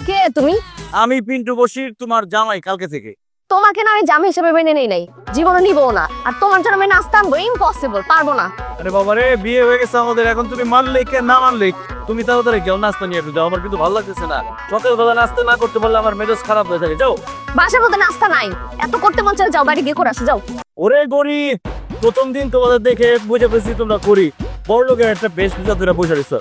কে তুমি? আমি পিন্টু বশির, তোমার জামাই কালকে থেকে। তোমাকে না আমি জামাই হিসেবে মেনে নেই নাই, জীবনে নিবো না। আর তোমার জন্য আমি নাস্তা আনবো, ইম্পসিবল, পারবো না। আরে বাবা রে, বিয়ে হয়ে গেছে আমাদের, এখন তুমি মানলে কে না মানলে তুমি তাড়াতাড়ি কেউ নাস্তা নিয়ে একটু যাও, আমার কিন্তু ভালো লাগতেছে না। সকালবেলা নাস্তা না করতে পারলে আমার মেজাজ খারাপ হয়ে থাকে। যাও। বাসার মধ্যে নাস্তা নাই, এত করতে মন চায় যাও বাইরে গিয়ে করে আসো, যাও। ওরে গরিব, প্রথম দিন তোমাদের দেখে বুঝে পেয়েছি তোমরা করি বড় লোকের একটা বেশ বুঝা ধরে বসে রয়েছ।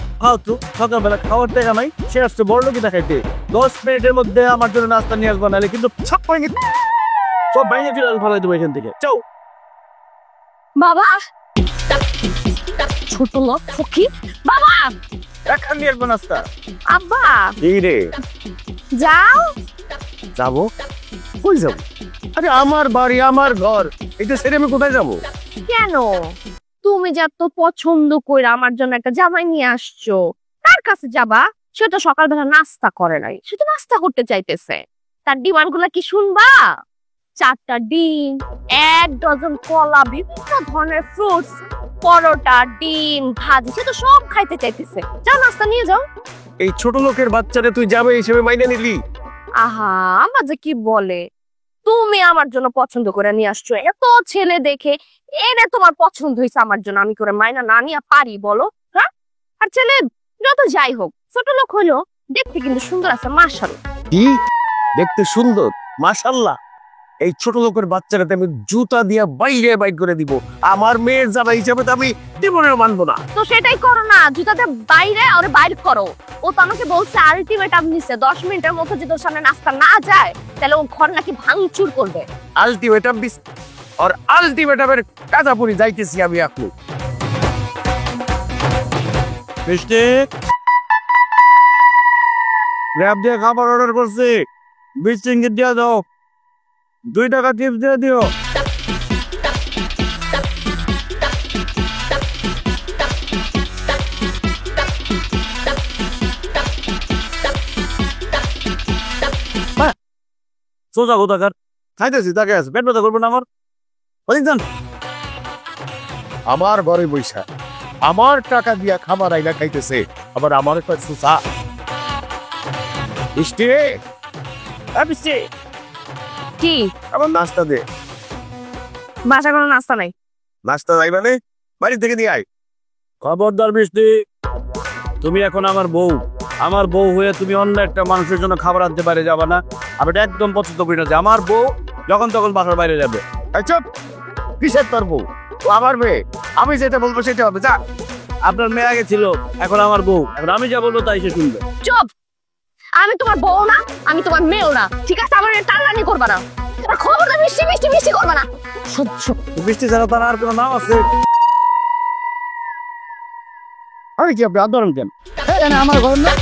তো সকালবেলা খাওয়ার টাকা নাই, সে আসছে বড় লোকই দেখাইতে। 10 মিনিটের মধ্যে আমার জন্য নাস্তা নিয়ে আসবো, নাহলে কিন্তু সব বাইরে ফিরে ভালো দেবো এখান থেকে। যাও। বাবা, ছোট লোক ফকির, বাবা। এখন নিয়ে আসবো নাস্তা। আব্বা, কি রে? যাও। যাবো? কই যাবো? আরে আমার বাড়ি, আমার ঘর, এটা ছেড়ে আমি কোথায় যাবো? কেন? তুমি যা তো পছন্দ কইরা আমার জন্য একটা জামাই নিয়ে আসছো, তার কাছে যাবা? সে তো সকালবেলা নাস্তা করে নাই, সে তো নাস্তা করতে চাইতেছে। তার ডিমান্ড গুলা কি শুনবা? 4টা ডিম, 1 ডজন কলা, বিভিন্ন ধরনের ফ্রুটস, পরোটা, ডিম ভাজি, সে তো সব খাইতে চাইতেছে। যাও নাস্তা নিয়ে যাও। এই ছোট লোকের বাচ্চারে তুই যাবে হিসেবে মাইনে নিলি? আহা, আমার যে কি বলে, তুমি আমার জন্য পছন্দ করে নিয়ে আসছো, এত ছেলে দেখে এনে তোমার পছন্দ হয়েছে আমার জন্য, আমি করে মাইনা না নিয়ে পারি বলো? হ্যাঁ, আর ছেলে যত যাই হোক ছোট লোক হইলো দেখতে কিন্তু সুন্দর আছে, মাশাআল্লাহ। কি দেখতে সুন্দর? মাশাআল্লাহ। এই ছোট লোকের বাচ্চাটাতে আমি জুতা দিয়া বাইরে বাইর করে দিব। আমার মেয়ের জানা হিসাবে তো আমি জীবনে মানবো না। তো সেটাই করো না, জুতাতে বাইরে আরে বাইর করো। ও তো আমাকে বলছে আলটিমেটাম নিছে, 10 মিনিটের মধ্যে যদি ওর সামনে নাস্তা না যায় তাহলে ও ঘর নাকি ভাঙচুর করবে। আলটিমেটাম দিস, আর আলটিমেটামের কাজাপুরি যাইতেছি আমি এখন। মিষ্টি গ্র্যাব দিয়ে খাবার অর্ডার করছি, 20 রিঙ্গিত দিয়ে দাও, 2 টাকা টিপস দিয়ে দিও। সোজা কোথাকার খাইতেছি, তাকে আছে পেট ব্যথা করবো না আমার। আমার ঘরে বৈশা আমার টাকা দিয়া খাবার আইনা খাইতেছে, আবার আমার একটা সুসা। বৃষ্টি, বৃষ্টি, কি আমার নাস্তা দে। বাসা কোনো নাস্তা নাই? নাস্তা নাই মানে বাড়ি থেকে দিয়ে আয়। খবরদার বৃষ্টি, তুমি এখন আমার বউ, আমার বউ হয়ে তুমি অন্য একটা মানুষের জন্য খাবার আনতে বাইরে যাবে না। আমি এটা একদম পছন্দ করি না যে আমার বউ যখন তখন বাসার বাইরে যাবে। চুপ, কিসের তোর বউ? ও আমার মেয়ে, আমি যেটা বলবো সেটা হবে। যা। আপনার মেয়ে আগে ছিল, এখন আমার বউ, এখন আমি যা বলবো তাই সে শুনবে। চুপ, আমি তোমার বউ না, আমি তোমার মেয়েও না, ঠিক আছে? আমার টানাটানি করবা না, খবরদার মিষ্টি মিষ্টি মিষ্টি করবা না। সহ্য। বৃষ্টি ছাড়া তার আর কোনো নাম আছে? আমি কি আপনি আন্দোলন কেন? আমার ঘর না।